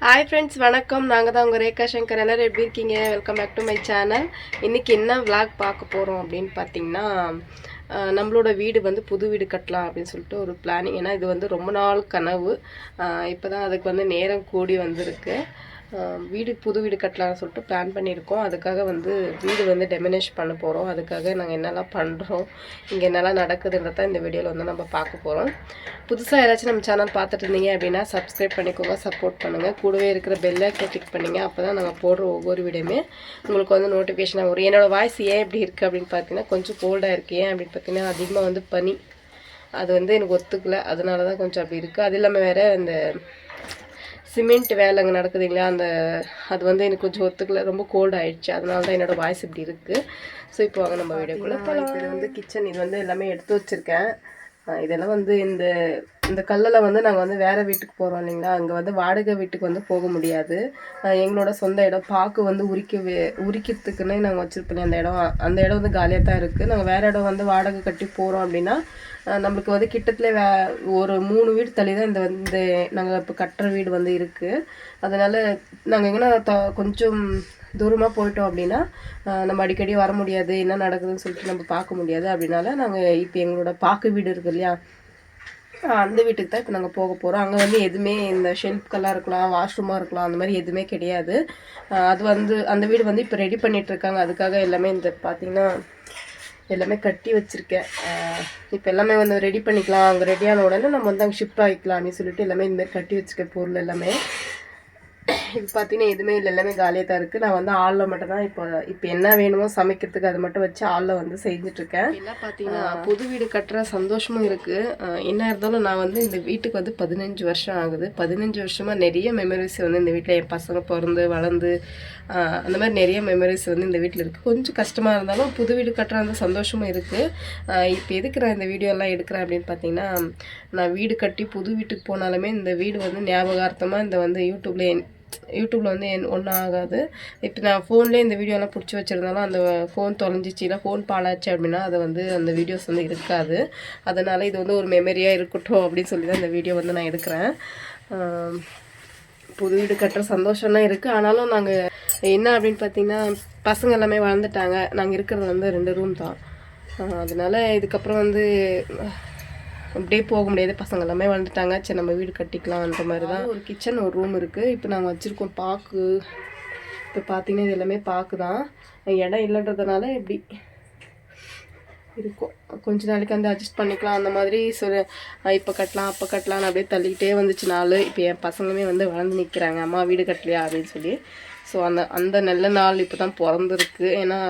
Hi friends, வணக்கம். நாங்கள் தான் உங்கள் ரேகா சங்கர். எல்லோரும் எப்படி இருக்கீங்க? Welcome back to my channel. இன்றைக்கி என்ன விளாக் பார்க்க போகிறோம் அப்படின்னு பார்த்தீங்கன்னா, நம்மளோட வீடு வந்து புது வீடு கட்டலாம் அப்படின்னு சொல்லிட்டு ஒரு பிளானிங். ஏன்னா இது வந்து ரொம்ப நாள் கனவு. இப்போ தான் அதுக்கு வந்து நேரம் கூடி வந்திருக்கு. புது வீடு கட்டலாம்னு சொல்லிட்டு பிளான் பண்ணியிருக்கோம். அதுக்காக வந்து வீடு வந்து டெமினேஷ் பண்ண போகிறோம். அதுக்காக நாங்கள் என்னெல்லாம் பண்ணுறோம், இங்கே என்னெல்லாம் நடக்குதுன்றத இந்த வீடியோவில் வந்து நம்ம பார்க்க போகிறோம். புதுசாக யாராச்சும் நம்ம சேனல் பார்த்துட்டு இருந்தீங்க அப்படின்னா சப்ஸ்கிரைப் பண்ணிக்கோங்க, சப்போர்ட் பண்ணுங்கள். கூடவே இருக்கிற பெல்லை கிளிக் பண்ணிங்க. அப்போ தான் நாங்கள் போடுற ஒவ்வொரு வீடியோமே உங்களுக்கு வந்து நோட்டிஃபிகேஷனாக வரும். என்னோடய வாய்ஸ் ஏன் இப்படி இருக்குது அப்படின்னு பார்த்தீங்கன்னா, கொஞ்சம் கோல்டாக இருக்குது. ஏன் அப்படின்னு பார்த்தீங்கன்னா, அதிகமாக வந்து பனி, அது வந்து எனக்கு ஒத்துக்கலை. அதனால தான் கொஞ்சம் அப்படி இருக்குது. அது இல்லாமல் வேறு அந்த சிமெண்ட் வேலை அங்கே நடக்குதுங்களா, அது வந்து எனக்கு கொஞ்சம் ஒத்துக்கல, ரொம்ப கோல்டு ஆகிடுச்சு. அதனால தான் என்னோடய வாய்ஸ் இப்படி இருக்குது. ஸோ இப்போ வாங்க நம்ம வீடியோக்குள்ளே போகலாம். இது வந்து கிச்சன், இது வந்து எல்லாமே எடுத்து வச்சுருக்கேன். இதெல்லாம் வந்து இந்த கல்லில் வந்து நாங்கள் வந்து வேறு வீட்டுக்கு போகிறோம் இல்லைங்களா, அங்கே வந்து வாடகை வீட்டுக்கு வந்து போக முடியாது. எங்களோட சொந்த இடம் பாக்கு வந்து உரிக்கிறதுக்குன்னே நாங்கள் வச்சுருப்போம். அந்த இடம் வந்து காலியாக தான் இருக்குது. நாங்கள் வேறு இடம் வந்து வாடகை கட்டி போகிறோம் அப்படின்னா நம்மளுக்கு வந்து கிட்டத்தில் ஒரு 3 வீடு தள்ளி தான் இந்த நாங்கள் இப்போ கட்டுற வீடு வந்து இருக்குது. அதனால் நாங்கள் எங்கன்னா கொஞ்சம் தூரமாக போயிட்டோம் அப்படின்னா நம்ம அடிக்கடி வர முடியாது, என்ன நடக்குதுன்னு சொல்லிட்டு நம்ம பார்க்க முடியாது. அப்படின்னால நாங்கள் இப்போ எங்களோட பாக்கு வீடு இருக்குது இல்லையா, அந்த வீட்டுக்கு தான் இப்போ நாங்கள் போக போகிறோம். அங்கே வந்து எதுவுமே இந்த ஷெல்ஃப்கெல்லாம் இருக்கலாம், வாஷ்ரூமாக இருக்கலாம், அந்த மாதிரி எதுவுமே கிடையாது. அது வந்து அந்த வீடு வந்து இப்போ ரெடி பண்ணிகிட்ருக்காங்க. அதுக்காக எல்லாமே பார்த்திங்கன்னா எல்லாமே கட்டி வச்சுருக்கேன். இப்போ எல்லாமே வந்து ரெடி பண்ணிக்கலாம். அங்கே ரெடியான உடனே நம்ம வந்து அங்கே ஷிஃப்ட் ஆகிக்கலாம் அப்படின்னு சொல்லிட்டு எல்லாமே இந்தமாதிரி கட்டி வச்சுருக்கேன் பொருள் எல்லாமே. இப்போ பார்த்தீங்கன்னா எதுவுமே இல்லை, எல்லாமே காலியாக தான் இருக்குது. நான் வந்து ஆளில் மட்டும் தான் இப்போ என்ன வேணுமோ சமைக்கிறதுக்கு அதை மட்டும் வச்சு ஆளில் வந்து செஞ்சிட்ருக்கேன். எல்லாம் பார்த்தீங்கன்னா புது வீடு கட்டுற சந்தோஷமும் இருக்குது. என்ன இருந்தாலும் நான் வந்து இந்த வீட்டுக்கு வந்து 15 வருஷம் ஆகுது. 15 வருஷமாக நிறைய மெமரிஸ் வந்து இந்த வீட்டில் என் பசங்க பிறந்து வளர்ந்து அந்த மாதிரி நிறைய மெமரிஸ் வந்து இந்த வீட்டில் இருக்குது. கொஞ்சம் கஷ்டமாக இருந்தாலும் புது வீடு கட்டுற அந்த சந்தோஷமும் இருக்குது. இப்போ எதுக்கு நான் இந்த வீடியோலாம் எடுக்கிறேன் அப்படின்னு பார்த்தீங்கன்னா, நான் வீடு கட்டி புது வீட்டுக்கு போனாலுமே இந்த வீடு வந்து ஞாபகார்த்தமாக வந்து யூடியூப்பில் வந்து ஒன்றும் ஆகாது. இப்போ நான் ஃபோன்லேயே இந்த வீடியோலாம் பிடிச்சி வச்சுருந்தாலும் அந்த ஃபோன் தொலைஞ்சிச்சு இல்லை ஃபோன் பாழாச்சு அப்படின்னா அது வந்து அந்த வீடியோஸ் வந்து இருக்காது. அதனால் இது வந்து ஒரு மெமரியாக இருக்கட்டும் அப்படின்னு சொல்லி தான் இந்த வீடியோ வந்து நான் எடுக்கிறேன். புது வீடு கட்டுற சந்தோஷம்லாம் இருக்குது. ஆனாலும் நாங்கள் என்ன அப்படின்னு பார்த்தீங்கன்னா, பசங்க எல்லாமே வளர்ந்துட்டாங்க. நாங்கள் இருக்கிறது வந்து 2 ரூம் தான். அதனால் இதுக்கப்புறம் வந்து அப்படியே போக முடியாது. பசங்க எல்லாமே வளர்ந்துட்டாங்க. சரி நம்ம வீடு கட்டிக்கலாம்ன்ற மாதிரி தான். ஒரு கிச்சன், ஒரு ரூம் இருக்குது. இப்போ நாங்கள் வச்சுருக்கோம் பாக்கு. இப்போ பார்த்தீங்கன்னா இது எல்லாமே பாக்கு தான். இடம் இல்லைன்றதுனால இப்படி இருக்கும். கொஞ்ச நாளைக்கு வந்து அட்ஜஸ்ட் பண்ணிக்கலாம் அந்த மாதிரி இப்போ கட்டலாம் அப்போ கட்டலாம்னு அப்படியே தள்ளிக்கிட்டே வந்துச்சு நாள். இப்போ என் பசங்களுமே வந்து வளர்ந்து நிற்கிறாங்க, அம்மா வீடு கட்டலையா அப்படின்னு சொல்லி. ஸோ அந்த நல்ல நாள் இப்போ தான் பிறந்திருக்கு. ஏன்னா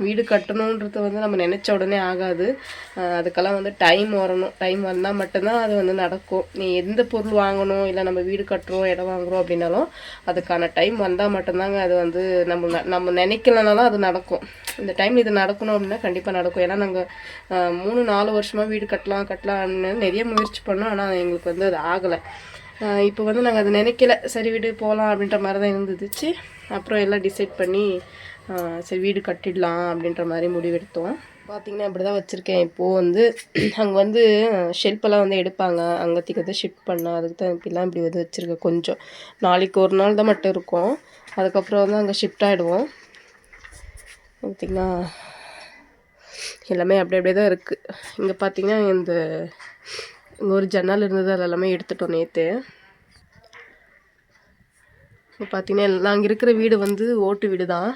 வீடு கட்டணுன்றது வந்து நம்ம நினச்ச உடனே ஆகாது. அதுக்கெல்லாம் வந்து டைம் வரணும். டைம் வந்தால் மட்டும்தான் அது வந்து நடக்கும். நீ எந்த பொருள் வாங்கணும் இல்லை நம்ம வீடு கட்டுறோம் இடம் வாங்குகிறோம் அப்படின்னாலும் அதுக்கான டைம் வந்தால் மட்டும்தாங்க அது வந்து நம்ம நினைக்கலனாலும் அது நடக்கும். இந்த டைம் இது நடக்கணும் அப்படின்னா கண்டிப்பாக நடக்கும். ஏன்னா நாங்கள் 3-4 வருஷமாக வீடு கட்டலாம்னு நிறைய முயற்சி பண்ணோம். ஆனால் எங்களுக்கு வந்து அது ஆகலை. இப்போ வந்து நாங்கள் அதை நினைக்கல, சரி வீடு போகலாம் அப்படின்ற மாதிரி தான் இருந்துச்சு. அப்புறம் எல்லாம் டிசைட் பண்ணி சரி வீடு கட்டிடலாம் அப்படின்ற மாதிரி முடிவெடுத்தோம். பார்த்திங்கன்னா இப்படி தான் வச்சுருக்கேன். இப்போது வந்து அங்கே வந்து ஷெல்ஃபெல்லாம் வந்து எடுப்பாங்க, அங்கேத்திக்கு வந்து ஷிஃப்ட் பண்ணால் அதுக்கு தான் இப்படிலாம் இப்படி வந்து வச்சுருக்கேன். கொஞ்சம் நாளைக்கு ஒரு நாள் தான் மட்டும் இருக்கும். அதுக்கப்புறம் வந்து அங்கே ஷிஃப்ட் ஆகிடுவோம். பார்த்திங்கன்னா எல்லாமே அப்படியே தான் இருக்குது. இங்கே பார்த்திங்கன்னா இங்கே ஒரு ஜன்னல் இருந்தது, அது எல்லாமே எடுத்துட்டோம் நேற்று. இப்போ பார்த்திங்கன்னா நாங்கள் இருக்கிற வீடு வந்து ஓட்டு வீடு தான்.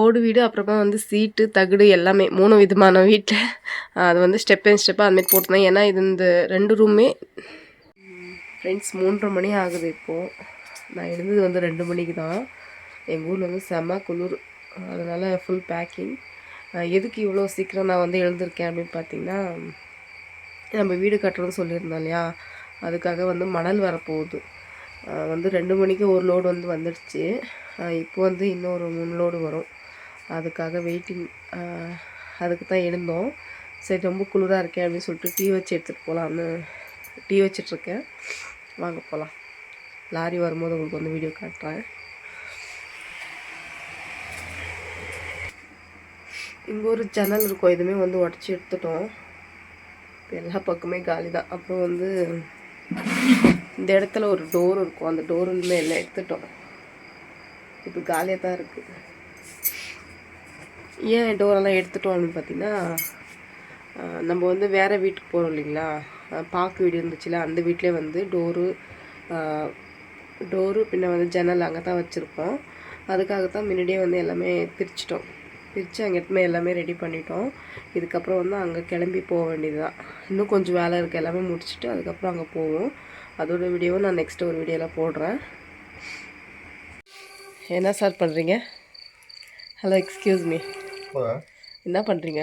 ஓடு வீடு. அப்புறமா வந்து சீட்டு தகுடு எல்லாமே 3 விதமான வீட்டில் அது வந்து ஸ்டெப் பை ஸ்டெப்பாக அதுமாரி போட்டுருந்தேன். ஏன்னா இது இந்த 2 ரூமே ஃப்ரெண்ட்ஸ் 3:30 மணி ஆகுது. இப்போது நான் எழுந்தது வந்து 2 மணிக்கு தான். எங்கள் ஊரில் வந்து செம்ம குளிர், அதனால் ஃபுல் பேக்கிங். எதுக்கு இவ்வளோ சீக்கிரம் நான் வந்து எழுந்திருக்கேன் அப்படின்னு பார்த்திங்கன்னா, நம்ம வீடு கட்டுறது சொல்லியிருந்தோம் இல்லையா, அதுக்காக வந்து மணல் வரப்போகுது. வந்து 2 மணிக்கு ஒரு லோடு வந்து வந்துடுச்சு. இப்போ வந்து இன்னொரு 3 லோடு வரும். அதுக்காக வெயிட்டிங். அதுக்கு தான் எழுந்தோம். சரி ரொம்ப குளிராக இருக்கேன் அப்படின்னு சொல்லிட்டு டீ வச்சு எடுத்துகிட்டு போகலான்னு டீ வச்சிட்ருக்கேன். வாங்க போகலாம். லாரி வரும்போது உங்களுக்கு வந்து வீடியோ காட்டுறேன். இங்கே ஒரு ஜன்னல் இருக்கும், எதுவுமே வந்து உடச்சி எடுத்துட்டோம். இப்போ எல்லா பக்கமே காலி தான். அப்புறம் வந்து இந்த இடத்துல ஒரு டோர் இருக்கும், அந்த டோருமே எல்லாம் எடுத்துட்டோம். இப்போ காலியாக தான் இருக்குது. ஏன் டோரெல்லாம் எடுத்துட்டோம் அப்படின்னு பார்த்தீங்கன்னா, நம்ம வந்து வேறு வீட்டுக்கு போகிறோம் இல்லைங்களா, பாக்கு வீடு இருந்துச்சுல, அந்த வீட்டிலே வந்து டோரு பின்ன வந்து ஜன்னல் அங்கே தான் வச்சுருப்போம். அதுக்காகத்தான் முன்னாடியே வந்து எல்லாமே பிரித்து அங்கே எடுத்துமே எல்லாமே ரெடி பண்ணிட்டோம். இதுக்கப்புறம் வந்து அங்கே கிளம்பி போக வேண்டியது தான். இன்னும் கொஞ்சம் வேலை இருக்குது, எல்லாமே முடிச்சுட்டு அதுக்கப்புறம் அங்கே போவோம். அதோட வீடியோவும் நான் நெக்ஸ்ட்டு ஒரு வீடியோவில் போடுறேன். என்ன சார் பண்ணுறீங்க? ஹலோ, எக்ஸ்கியூஸ் மீ, என்ன பண்ணுறீங்க?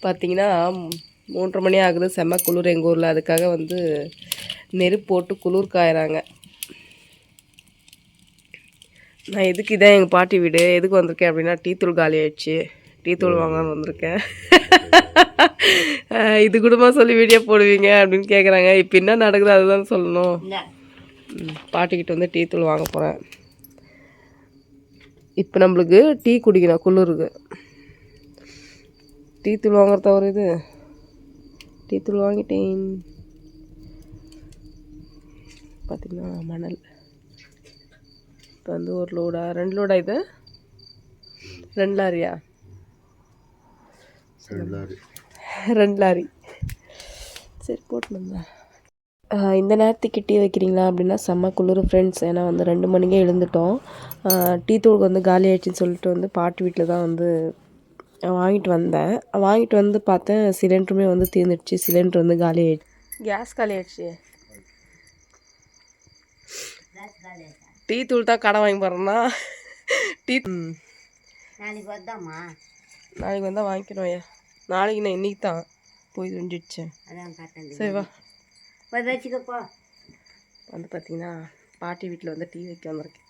பார்த்தீங்கன்னா 3:30 மணி ஆகுது, செம்ம குளிர் எங்கள் ஊரில். அதுக்காக வந்து நெருப்பு போட்டு குளிர் காயிறாங்க. நான் எதுக்கு, இதான் எங்கள் பாட்டி வீடு, எதுக்கு வந்திருக்கேன் அப்படின்னா, டீ தூள் காலி ஆயிடுச்சு, டீ தூள் வாங்கலான்னு வந்திருக்கேன். இது கூடமா சொல்லி வீடியோ போடுவீங்க அப்படின்னு கேட்குறாங்க. இப்போ என்ன நடக்குது அதுதான் சொல்லணும். பாட்டிக்கிட்ட வந்து டீ தூள் வாங்க போகிறேன். இப்போ நம்மளுக்கு டீ குடிக்கணும் குளிருக்கு. டீ தூள் வாங்குறத ஒரு இது, டீ தூள் வாங்கிட்டேன். பார்த்திங்கன்னா மணல் இப்போ வந்து 1 லோடா 2 லோடா, இது 2 லாரியா? 2 லாரி. சரி போட்டுருந்தா. இந்த நேரத்துக்கு டீ வைக்கிறீங்களா அப்படின்னா செம்ம குளிர் ஃப்ரெண்ட்ஸ். ஏன்னா வந்து 2 மணிக்கே எழுந்துட்டோம். டீ தூளுக்கு வந்து காலி ஆயிடுச்சின்னு சொல்லிட்டு வந்து பாட்டி வீட்டில் தான் வந்து வாங்கிட்டு வந்தேன். வாங்கிட்டு வந்து பார்த்தேன் சிலிண்டருமே வந்து தீர்ந்துடுச்சு. சிலிண்டர் வந்து காலி ஆயிடுச்சு, கேஸ் காலி ஆயிடுச்சு. டீ தூள் தான் கடை வாங்கி போகிறேன்னா டீ நாளைக்கு வந்தால் வாங்கிக்கணும். ஐயா நாளைக்கு நான் இன்னைக்கு தான் போய் செஞ்சிடுச்சேன். சரி வா வச்சுக்கப்பா. வந்து பார்த்தீங்கன்னா பாட்டி வீட்டில் வந்து டீ வைக்க வந்திருக்கேன்.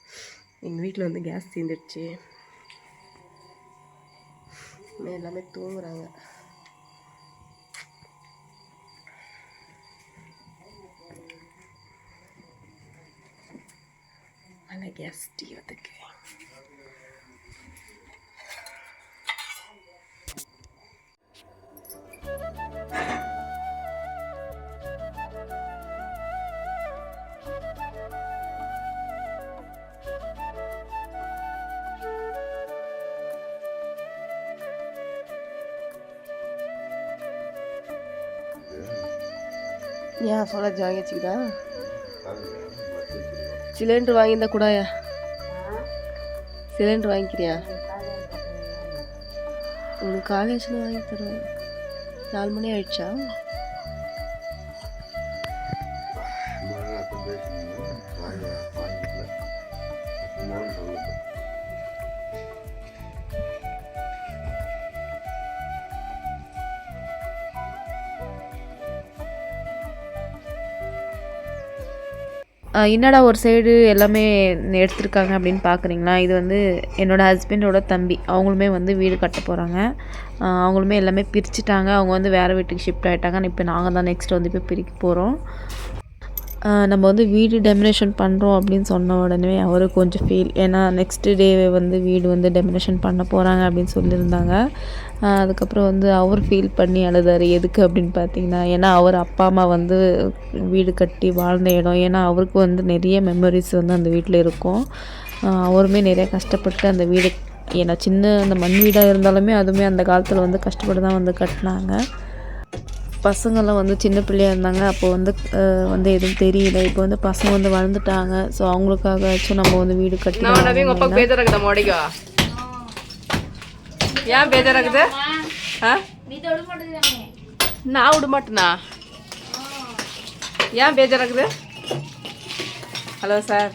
எங்கள் வீட்டில் வந்து கேஸ் தீர்ந்துடுச்சு, எல்லாமே தூங்குறாங்க. ஆனால் கேஸ் டீ வந்துருக்கு. ஏன் சொல்ல வாங்கி வச்சுக்கிட்டா? சிலிண்டர் வாங்கியிருந்தா கூடயா? சிலிண்டர் வாங்கிக்கிறியா? உனக்கு காலேஜில் வாங்கி தருவேன். 4 மணி ஆயிடுச்சா? என்னடா ஒரு சைடு எல்லாமே எடுத்திருக்காங்க அப்படின்னு பார்க்குறீங்களா? இது வந்து என்னோடய ஹஸ்பண்டோட தம்பி, அவங்களுமே வந்து வீடு கட்ட போகிறாங்க. அவங்களுமே எல்லாமே பிரிச்சுட்டாங்க. அவங்க வந்து வேறு வீட்டுக்கு ஷிஃப்ட் ஆகிட்டாங்க. இப்போ நாங்கள் தான் நெக்ஸ்ட் வந்து இப்போ பிரிக்க போகிறோம். நம்ம வந்து வீடு டெமினேஷன் பண்ணுறோம் அப்படின்னு சொன்ன உடனே அவருக்கு கொஞ்சம் ஃபீல். ஏன்னா நெக்ஸ்ட்டு டேவே வந்து வீடு வந்து டெமினேஷன் பண்ண போகிறாங்க அப்படின்னு சொல்லியிருந்தாங்க. அதுக்கப்புறம் வந்து அவர் ஃபீல் பண்ணி அழுதார். எதுக்கு அப்படின்னு பார்த்தீங்கன்னா, ஏன்னா அவர் அப்பா அம்மா வந்து வீடு கட்டி வாழ்ந்த இடம். ஏன்னா அவருக்கு வந்து நிறைய மெமரிஸ் வந்து அந்த வீட்டில் இருக்கும். அவருமே நிறைய கஷ்டப்பட்டு அந்த வீடு, ஏன்னா சின்ன அந்த மண் வீடாக இருந்தாலுமே அதுவுமே அந்த காலத்தில் வந்து கஷ்டப்பட்டு தான் வந்து கட்டினாங்க. பசங்கள்லாம் வந்து சின்ன பிள்ளையாக இருந்தாங்க. அப்போ வந்து எதுவும் தெரியல. இப்போ வந்து பசங்க வந்து வளர்ந்துட்டாங்க. ஸோ அவங்களுக்காகச்சும் நம்ம வந்து வீடு கட்டி. ஏன் பேஜாராகுது? நான் விட மாட்டேனா? ஏன் பேஜாராகுது? ஹலோ சார்,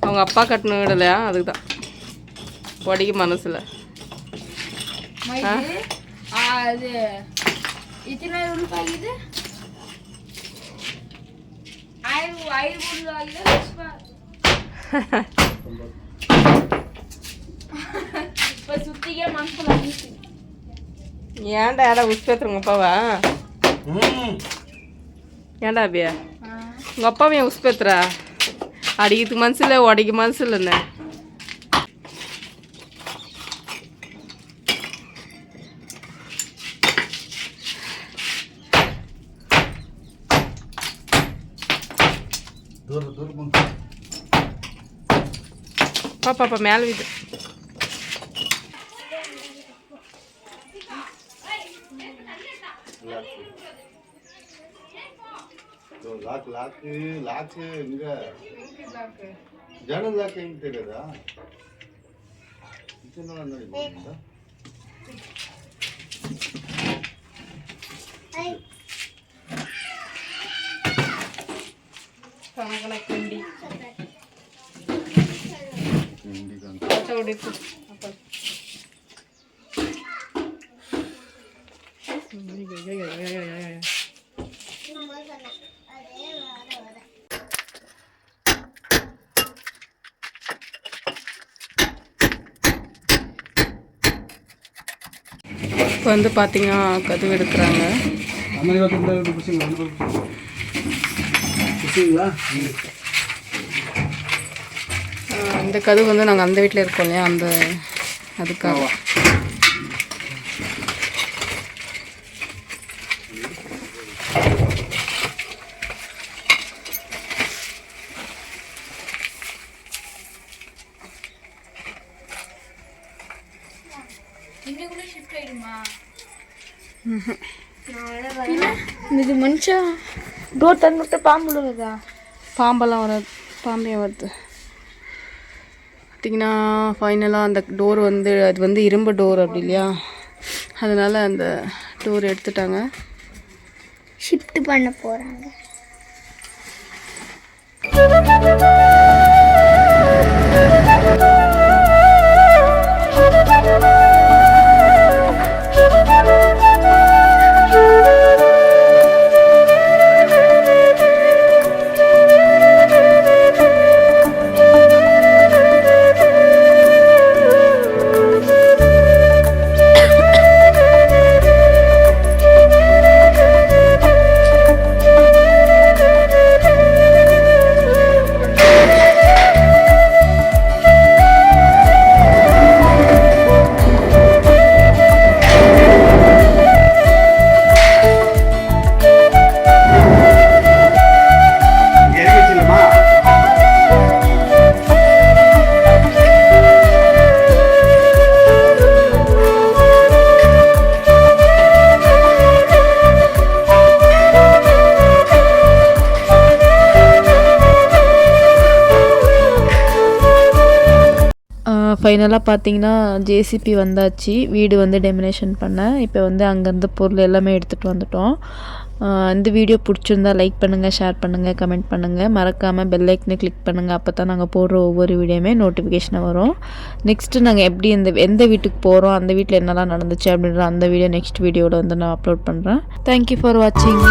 அவங்க அப்பா கட்டணம் விடலையா? அதுக்கு தான் படிக்க மனசில். அது இத்தனை ரூபாய்க்கு ஏன்டா ஏடா உஸ்பேத்துருங்க அப்பாவா? ஏன்டா அபியா உங்கள் அப்பாவை ஏன் உஸ்பேத்துறா? அடிக்கிறதுக்கு மனசு இல்லை, உடைக்க மனசு இல்லைண்ணே. பாப்பா மேலே வீடு லாக்கு இங்க ஜன்னல் லாக் எங்க தெரியாதா కిండి இப்போ வந்து பார்த்தீங்கன்னா கதவு எடுக்கிறாங்க. இந்த கதவு வந்து நாங்கள் அந்த வீட்டில் இருக்கோம் இல்லையா, அந்த அதுக்காக. இது மனுஷா டோர் திறந்துட்டு பாம்பு வருதா? பாம்பெல்லாம் வராது, பாம்பே வருது. பார்த்திங்கன்னா ஃபைனலாக அந்த டோர் வந்து அது வந்து இரும்பு டோர் அப்படி இல்லையா, அதனால் அந்த டோர் எடுத்துட்டாங்க, ஷிஃப்ட் பண்ண போகிறாங்க. ஃபைனலாக பார்த்தீங்கன்னா ஜேசிபி வந்தாச்சு, வீடு வந்து டெமினேஷன் பண்ண. இப்போ வந்து அங்கேருந்து பொருள் எல்லாமே எடுத்துகிட்டு வந்துட்டோம். இந்த வீடியோ பிடிச்சிருந்தா லைக் பண்ணுங்கள், ஷேர் பண்ணுங்கள், கமெண்ட் பண்ணுங்கள், மறக்காமல் பெல் ஐக்கனை கிளிக் பண்ணுங்கள். அப்போ தான் நாங்கள் போடுற ஒவ்வொரு வீடியோவுமே நோட்டிஃபிகேஷனாக வரும். நெக்ஸ்ட்டு நாங்கள் எப்படி எந்த வீட்டுக்கு போகிறோம், அந்த வீட்டில் என்னெல்லாம் நடந்துச்சு அப்படின்ற அந்த வீடியோ நெக்ஸ்ட் வீடியோவில் வந்து நான் அப்லோட் பண்ணுறேன். தேங்க்யூ ஃபார் வாட்சிங்.